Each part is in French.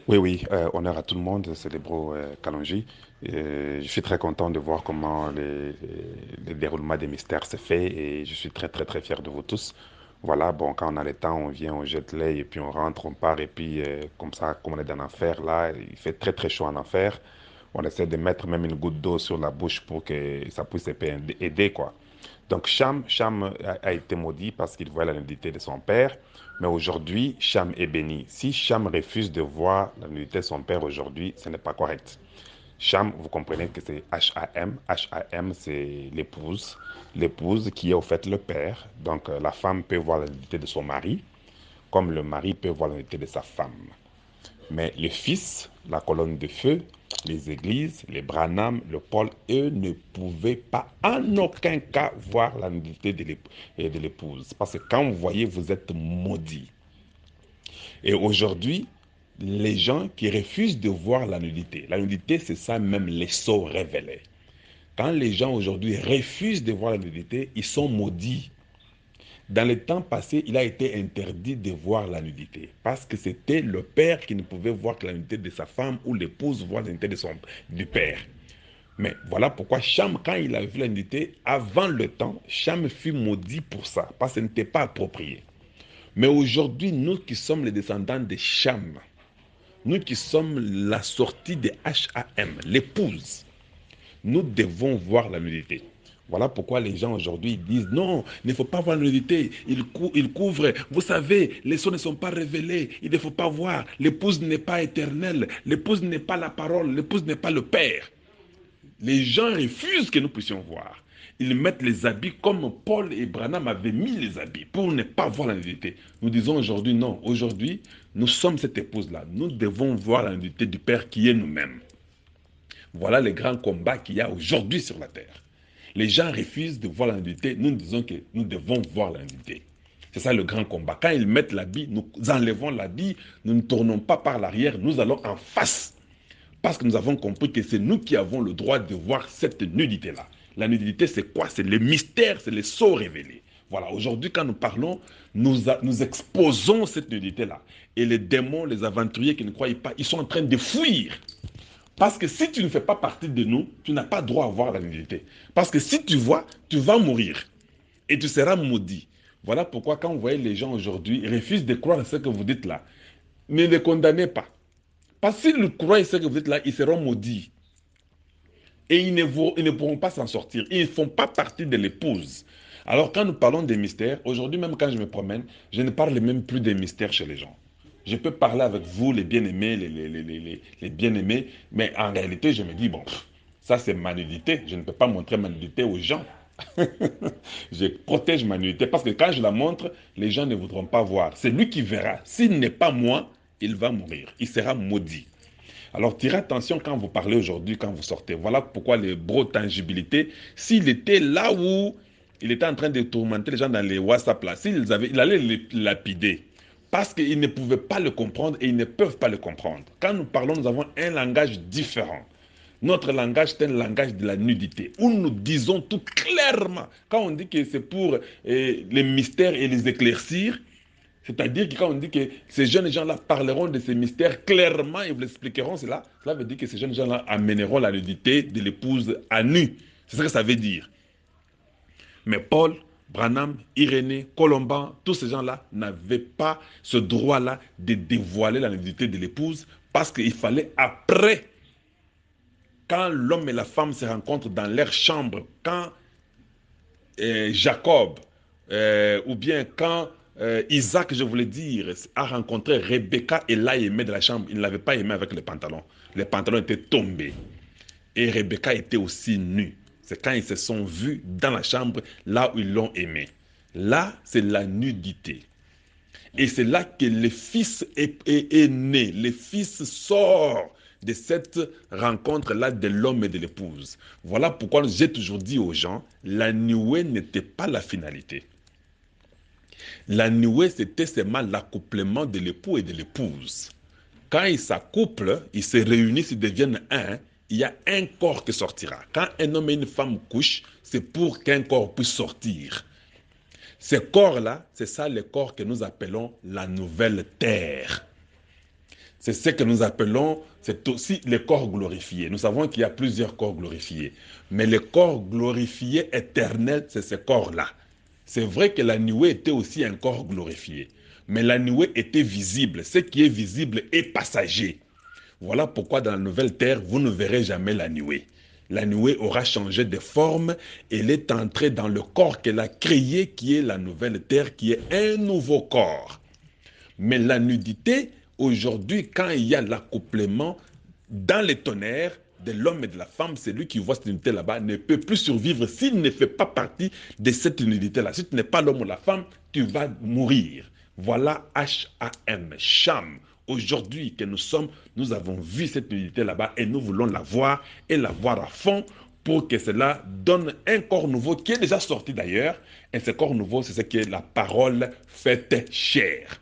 Oui, oui, honneur à tout le monde, c'est les bros Kalonji. Je suis très content de voir comment le déroulement des mystères se fait et je suis très, très, très fier de vous tous. Voilà, bon, quand on a le temps, on vient, on jette l'œil et puis on rentre, on part et puis comme ça, comme on est dans l'enfer, là, il fait très, très chaud en enfer. On essaie de mettre même une goutte d'eau sur la bouche pour que ça puisse aider, quoi. Donc Cham a été maudit parce qu'il voit la nudité de son père, mais aujourd'hui, Cham est béni. Si Cham refuse de voir la nudité de son père aujourd'hui, ce n'est pas correct. Cham, vous comprenez que c'est H-A-M. H-A-M, c'est l'épouse. L'épouse qui est au fait le père. Donc la femme peut voir la nudité de son mari, comme le mari peut voir la nudité de sa femme. Mais les fils, la colonne de feu, les églises, les Branham, le Paul, eux ne pouvaient pas en aucun cas voir la nudité de l'épouse. Parce que quand vous voyez, vous êtes maudit. Et aujourd'hui, les gens qui refusent de voir la nudité, c'est ça même les sceaux révélés. Quand les gens aujourd'hui refusent de voir la nudité, ils sont maudits. Dans le temps passé, il a été interdit de voir la nudité parce que c'était le père qui ne pouvait voir que la nudité de sa femme ou l'épouse voir la nudité du père. Mais voilà pourquoi Cham, quand il a vu la nudité, avant le temps, Cham fut maudit pour ça, parce que ce n'était pas approprié. Mais aujourd'hui, nous qui sommes les descendants de Cham, nous qui sommes la sortie de H-A-M, l'épouse, nous devons voir la nudité. Voilà pourquoi les gens aujourd'hui disent non, il ne faut pas voir la nudité, il couvre. Vous savez, les sceaux ne sont pas révélés, il ne faut pas voir. L'épouse n'est pas éternelle, l'épouse n'est pas la parole, l'épouse n'est pas le père. Les gens refusent que nous puissions voir. Ils mettent les habits comme Paul et Branham avaient mis les habits pour ne pas voir la nudité. Nous disons aujourd'hui non. Aujourd'hui, nous sommes cette épouse-là. Nous devons voir la nudité du Père qui est nous-mêmes. Voilà les grands combats qu'il y a aujourd'hui sur la terre. Les gens refusent de voir la nudité. Nous disons que nous devons voir la nudité. C'est ça le grand combat. Quand ils mettent l'habit, nous enlevons l'habit, nous ne tournons pas par l'arrière, nous allons en face. Parce que nous avons compris que c'est nous qui avons le droit de voir cette nudité-là. La nudité, c'est quoi? C'est le mystère, c'est les sceaux révélés. Voilà, aujourd'hui, quand nous parlons, nous exposons cette nudité-là. Et les démons, les aventuriers qui ne croient pas, ils sont en train de fuir. Parce que si tu ne fais pas partie de nous, tu n'as pas droit à voir la nudité. Parce que si tu vois, tu vas mourir. Et tu seras maudit. Voilà pourquoi quand vous voyez les gens aujourd'hui, ils refusent de croire à ce que vous dites là. Ne les condamnez pas. Parce qu'ils croient à ce que vous dites là, ils seront maudits. Et ils ne pourront pas s'en sortir. Ils ne font pas partie de l'épouse. Alors quand nous parlons des mystères, aujourd'hui même quand je me promène, je ne parle même plus des mystères chez les gens. Je peux parler avec vous, les bien-aimés, les bien-aimés, mais en réalité, je me dis, bon, ça c'est ma nudité. Je ne peux pas montrer ma nudité aux gens. Je protège ma nudité parce que quand je la montre, les gens ne voudront pas voir. C'est lui qui verra. S'il n'est pas moi, il va mourir. Il sera maudit. Alors, tirez attention quand vous parlez aujourd'hui, quand vous sortez. Voilà pourquoi les bros tangibilité, s'il était là où il était en train de tourmenter les gens dans les WhatsApp là, il allait les lapider. Parce qu'ils ne pouvaient pas le comprendre et ils ne peuvent pas le comprendre. Quand nous parlons, nous avons un langage différent. Notre langage, c'est un langage de la nudité, où nous disons tout clairement. Quand on dit que c'est pour les mystères et les éclaircir, c'est-à-dire que quand on dit que ces jeunes gens-là parleront de ces mystères clairement et vous l'expliqueront, cela veut dire que ces jeunes gens-là amèneront la nudité de l'épouse à nu. C'est ce que ça veut dire. Mais Paul, Branham, Irénée, Colomban, tous ces gens-là n'avaient pas ce droit-là de dévoiler la nudité de l'épouse parce qu'il fallait après, quand l'homme et la femme se rencontrent dans leur chambre, quand Jacob, ou bien quand Isaac, je voulais dire, a rencontré Rebecca et l'a aimé de la chambre, il ne l'avait pas aimé avec les pantalons. Les pantalons étaient tombés. Et Rebecca était aussi nue. C'est quand ils se sont vus dans la chambre, là où ils l'ont aimé. Là, c'est la nudité. Et c'est là que le fils est né. Le fils sort de cette rencontre-là de l'homme et de l'épouse. Voilà pourquoi j'ai toujours dit aux gens, la nuée n'était pas la finalité. La nuée, c'était seulement l'accouplement de l'époux et de l'épouse. Quand ils s'accouplent, ils se réunissent, ils deviennent un, il y a un corps qui sortira. Quand un homme et une femme couchent, c'est pour qu'un corps puisse sortir. Ces corps-là, c'est ça les corps que nous appelons la nouvelle terre. C'est ce que nous appelons, c'est aussi les corps glorifiés. Nous savons qu'il y a plusieurs corps glorifiés. Mais les corps glorifiés éternels, c'est ces corps-là. C'est vrai que la nuée était aussi un corps glorifié. Mais la nuée était visible. Ce qui est visible est passager. Voilà pourquoi dans la nouvelle terre, vous ne verrez jamais la nuée. La nuée aura changé de forme. Elle est entrée dans le corps qu'elle a créé, qui est la nouvelle terre, qui est un nouveau corps. Mais la nudité, aujourd'hui, quand il y a l'accouplement dans les tonnerres de l'homme et de la femme, celui qui voit cette nudité là-bas ne peut plus survivre s'il ne fait pas partie de cette nudité-là. Si tu n'es pas l'homme ou la femme, tu vas mourir. Voilà H-A-M, Sham. Aujourd'hui que nous sommes, nous avons vu cette nudité là-bas et nous voulons la voir et la voir à fond pour que cela donne un corps nouveau qui est déjà sorti d'ailleurs. Et ce corps nouveau, c'est ce que la parole faite chair.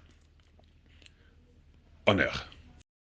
Honneur.